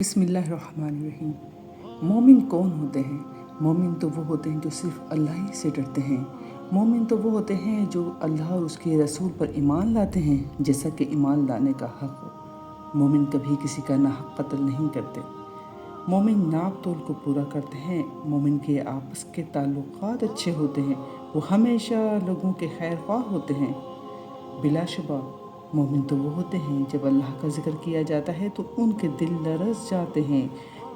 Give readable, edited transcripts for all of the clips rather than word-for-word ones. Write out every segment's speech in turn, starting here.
بسم اللہ الرحمن الرحیم۔ مومن کون ہوتے ہیں؟ مومن تو وہ ہوتے ہیں جو صرف اللہ ہی سے ڈرتے ہیں۔ مومن تو وہ ہوتے ہیں جو اللہ اور اس کے رسول پر ایمان لاتے ہیں جیسا کہ ایمان لانے کا حق ہو۔ مومن کبھی کسی کا ناحق قتل نہیں کرتے۔ مومن ناپ تول کو پورا کرتے ہیں۔ مومن کے آپس کے تعلقات اچھے ہوتے ہیں۔ وہ ہمیشہ لوگوں کے خیر خواہ ہوتے ہیں۔ بلا شبہ مومن تو وہ ہوتے ہیں جب اللہ کا ذکر کیا جاتا ہے تو ان کے دل لرز جاتے ہیں،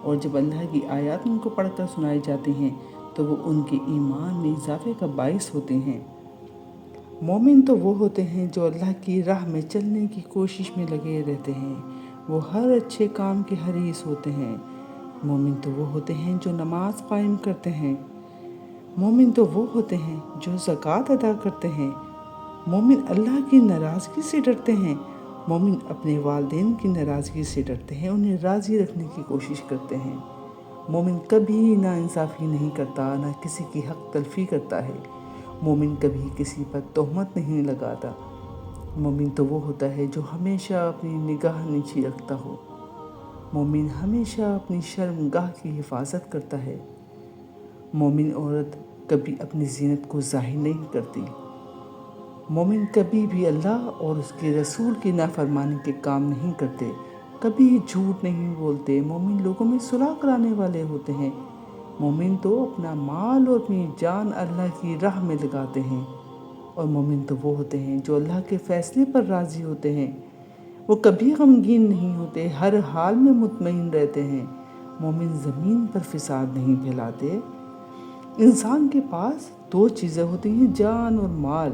اور جب اللہ کی آیات ان کو پڑھ کر سنائی جاتی ہیں تو وہ ان کے ایمان میں اضافے کا باعث ہوتے ہیں۔ مومن تو وہ ہوتے ہیں جو اللہ کی راہ میں چلنے کی کوشش میں لگے رہتے ہیں۔ وہ ہر اچھے کام کے حریص ہوتے ہیں۔ مومن تو وہ ہوتے ہیں جو نماز قائم کرتے ہیں۔ مومن تو وہ ہوتے ہیں جو زکوٰۃ ادا کرتے ہیں۔ مومن اللہ کی ناراضگی سے ڈرتے ہیں۔ مومن اپنے والدین کی ناراضگی سے ڈرتے ہیں، انہیں راضی رکھنے کی کوشش کرتے ہیں۔ مومن کبھی ناانصافی نہیں کرتا، نہ کسی کی حق تلفی کرتا ہے۔ مومن کبھی کسی پر تہمت نہیں لگاتا۔ مومن تو وہ ہوتا ہے جو ہمیشہ اپنی نگاہ نیچی رکھتا ہو۔ مومن ہمیشہ اپنی شرمگاہ کی حفاظت کرتا ہے۔ مومن عورت کبھی اپنی زینت کو ظاہر نہیں کرتی۔ مومن کبھی بھی اللہ اور اس کے رسول کی نافرمانی کے کام نہیں کرتے، کبھی جھوٹ نہیں بولتے۔ مومن لوگوں میں صلح کرانے والے ہوتے ہیں۔ مومن تو اپنا مال اور اپنی جان اللہ کی راہ میں لگاتے ہیں۔ اور مومن تو وہ ہوتے ہیں جو اللہ کے فیصلے پر راضی ہوتے ہیں۔ وہ کبھی غمگین نہیں ہوتے، ہر حال میں مطمئن رہتے ہیں۔ مومن زمین پر فساد نہیں پھیلاتے۔ انسان کے پاس دو چیزیں ہوتی ہیں، جان اور مال،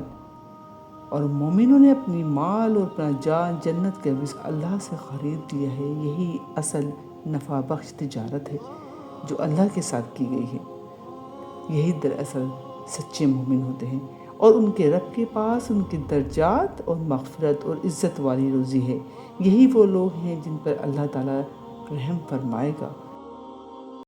اور مومنوں نے اپنی مال اور اپنا جان جنت کے عوض اللہ سے خرید لیا ہے۔ یہی اصل نفع بخش تجارت ہے جو اللہ کے ساتھ کی گئی ہے۔ یہی دراصل سچے مومن ہوتے ہیں، اور ان کے رب کے پاس ان کے درجات اور مغفرت اور عزت والی روزی ہے۔ یہی وہ لوگ ہیں جن پر اللہ تعالیٰ رحم فرمائے گا۔